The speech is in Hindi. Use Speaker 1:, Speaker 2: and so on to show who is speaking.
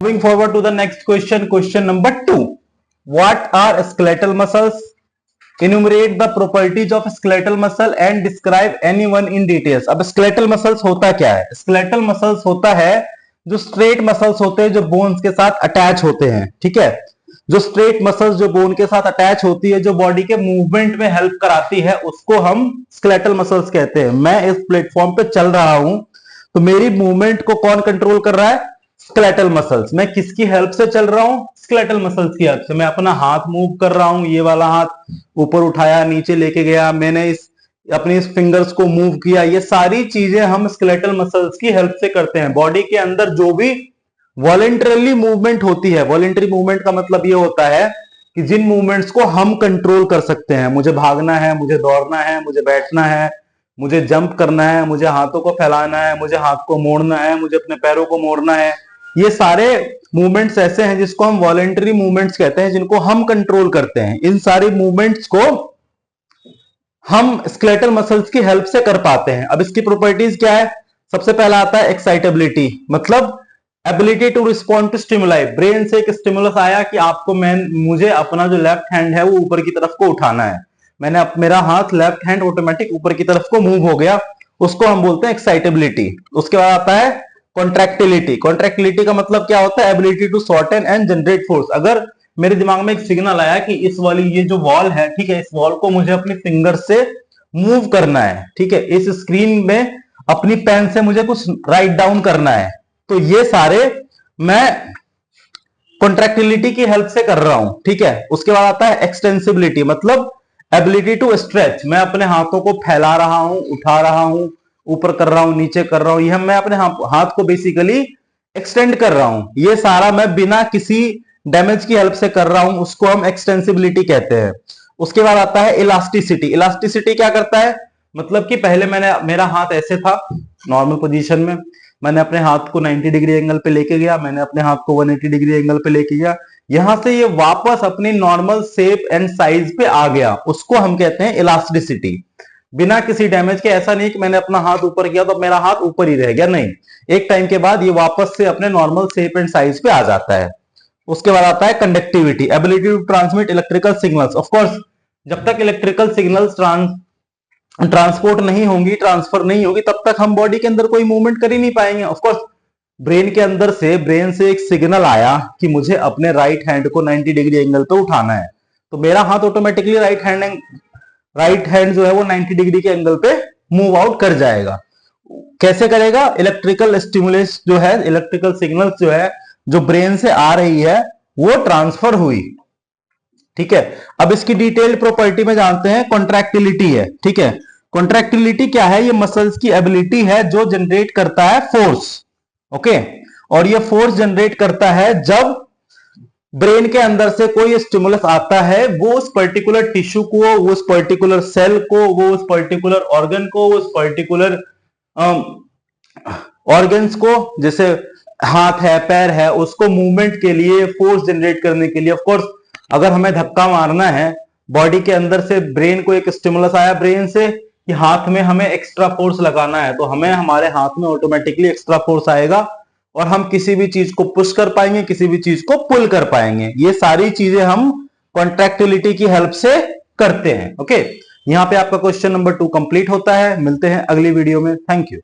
Speaker 1: Moving forward to the next question, question number 2. What are skeletal muscles? Enumerate the properties of skeletal muscle and describe any one in details. अब skeletal muscles होता क्या है? Skeletal muscles होता है जो straight muscles होते हैं जो bones के साथ attach होते हैं, ठीक है? जो straight muscles जो bone के साथ attach होती है, जो body के movement में help कराती है, उसको हम skeletal muscles कहते हैं. मैं इस प्लेटफॉर्म पे चल रहा हूं तो मेरी मूवमेंट को कौन कंट्रोल कर रहा है? Skeletal muscles. मैं किसकी हेल्प से चल रहा हूं? स्केलेटल मसल्स की हेल्प से. मैं अपना हाथ मूव कर रहा हूं, ये वाला हाथ ऊपर उठाया, नीचे लेके गया, मैंने अपनी इस फिंगर्स को मूव किया. ये सारी चीजें हम स्केलेटल मसल्स की हेल्प से करते हैं. बॉडी के अंदर जो भी वॉलेंटरली मूवमेंट होती है, वॉलेंटरी मूवमेंट का मतलब ये होता है कि जिन मूवमेंट्स को हम कंट्रोल कर सकते हैं. मुझे भागना है, मुझे दौड़ना है, मुझे बैठना है, मुझे जंप करना है, मुझे हाथों को फैलाना है, मुझे हाथ को मोड़ना है, मुझे अपने पैरों को मोड़ना है. ये सारे मूवमेंट्स ऐसे हैं जिसको हम वॉलेंटरी मूवमेंट्स कहते हैं, जिनको हम कंट्रोल करते हैं. इन सारी मूवमेंट्स को हम स्केलेटल मसल्स की हेल्प से कर पाते हैं. अब इसकी प्रॉपर्टीज क्या है? सबसे पहला आता है एक्साइटेबिलिटी, मतलब ability to respond to stimuli. Brain से एक स्टिमुलस आया कि आपको मुझे अपना जो लेफ्ट हैंड है वो ऊपर की तरफ को उठाना है. मैंने मेरा हाथ लेफ्ट हैंड ऑटोमेटिक ऊपर की तरफ को मूव हो गया, उसको हम बोलते हैं एक्साइटेबिलिटी. उसके बाद आता है कॉन्ट्रैक्टिलिटी. कॉन्ट्रैक्टिलिटी का मतलब क्या होता है? Ability to shorten and generate force. अगर मेरे दिमाग में एक सिग्नल आया कि इस वाली ये जो वॉल है, ठीक है, इस वॉल को मुझे अपनी फिंगर से मूव करना है, ठीक है, इस स्क्रीन में अपनी पेन से मुझे कुछ राइट डाउन करना है, तो ये सारे मैं कॉन्ट्रैक्टिलिटी की हेल्प से कर रहा हूं, ठीक है. उसके बाद आता है एक्सटेंसिबिलिटी, मतलब एबिलिटी टू स्ट्रेच. मैं अपने हाथों को फैला रहा हूं, उठा रहा हूं, ऊपर कर रहा हूं, नीचे कर रहा हूं, यह मैं अपने हाथ को बेसिकली एक्सटेंड कर रहा हूं. ये सारा मैं बिना किसी डैमेज की हेल्प से कर रहा हूं, उसको हम एक्सटेंसिबिलिटी कहते हैं. उसके बाद आता है इलास्टिसिटी. इलास्टिसिटी क्या करता है? मतलब कि पहले मेरा हाथ ऐसे था नॉर्मल पोजीशन में, मैंने अपने हाथ को 90 डिग्री एंगल पे लेके गया, मैंने अपने हाथ को 180 डिग्री एंगल पे लेके गया, यहां से ये वापस अपनी नॉर्मल शेप एंड साइज पे आ गया, उसको हम कहते हैं इलास्टिसिटी. बिना किसी डैमेज के. ऐसा नहीं कि मैंने अपना हाथ ऊपर किया तो मेरा हाथ ऊपर ही रह गया, नहीं, एक टाइम के बाद ये वापस से अपने नॉर्मल शेप एंड साइज पे आ जाता है. उसके बाद आता है conductivity, ability to transmit electrical signals. Of course जब तक इलेक्ट्रिकल सिग्नल्स ट्रांसपोर्ट नहीं होंगी, ट्रांसफर नहीं होगी, तब तक हम बॉडी के अंदर कोई मूवमेंट कर ही नहीं पाएंगे. ऑफ कोर्स ब्रेन के अंदर से ब्रेन से एक सिग्नल आया कि मुझे अपने राइट हैंड को 90 डिग्री एंगल पे उठाना है, तो मेरा हाथ ऑटोमेटिकली राइट हैंड जो है वो 90 डिग्री के एंगल पे मूव आउट कर जाएगा. कैसे करेगा? इलेक्ट्रिकल स्टिमुलस जो है, इलेक्ट्रिकल सिग्नल्स जो है, जो ब्रेन से आ रही है वो ट्रांसफर हुई, ठीक है. अब इसकी डिटेल्ड प्रॉपर्टी में जानते हैं. कॉन्ट्रैक्टिलिटी है, ठीक है. कॉन्ट्रैक्टिलिटी क्या है? ये मसल्स की एबिलिटी है जो जनरेट करता है फोर्स, ओके. और ये फोर्स जनरेट करता है जब ब्रेन के अंदर से कोई स्टिमुलस आता है, वो उस पर्टिकुलर टिश्यू को, वो उस पर्टिकुलर सेल को, वो उस पर्टिकुलर ऑर्गन को, उस पर्टिकुलर ऑर्गन्स को, जैसे हाथ है, पैर है, उसको मूवमेंट के लिए, फोर्स जनरेट करने के लिए. ऑफ कोर्स अगर हमें धक्का मारना है, बॉडी के अंदर से ब्रेन को एक स्टिमुलस आया ब्रेन से कि हाथ में हमें एक्स्ट्रा फोर्स लगाना है, तो हमें हमारे हाथ में ऑटोमेटिकली एक्स्ट्रा फोर्स आएगा और हम किसी भी चीज को पुश कर पाएंगे, किसी भी चीज को पुल कर पाएंगे. ये सारी चीजें हम कॉन्ट्रैक्टिलिटी की हेल्प से करते हैं, ओके. यहां पे आपका क्वेश्चन नंबर 2 कंप्लीट होता है. मिलते हैं अगली वीडियो में. Thank you.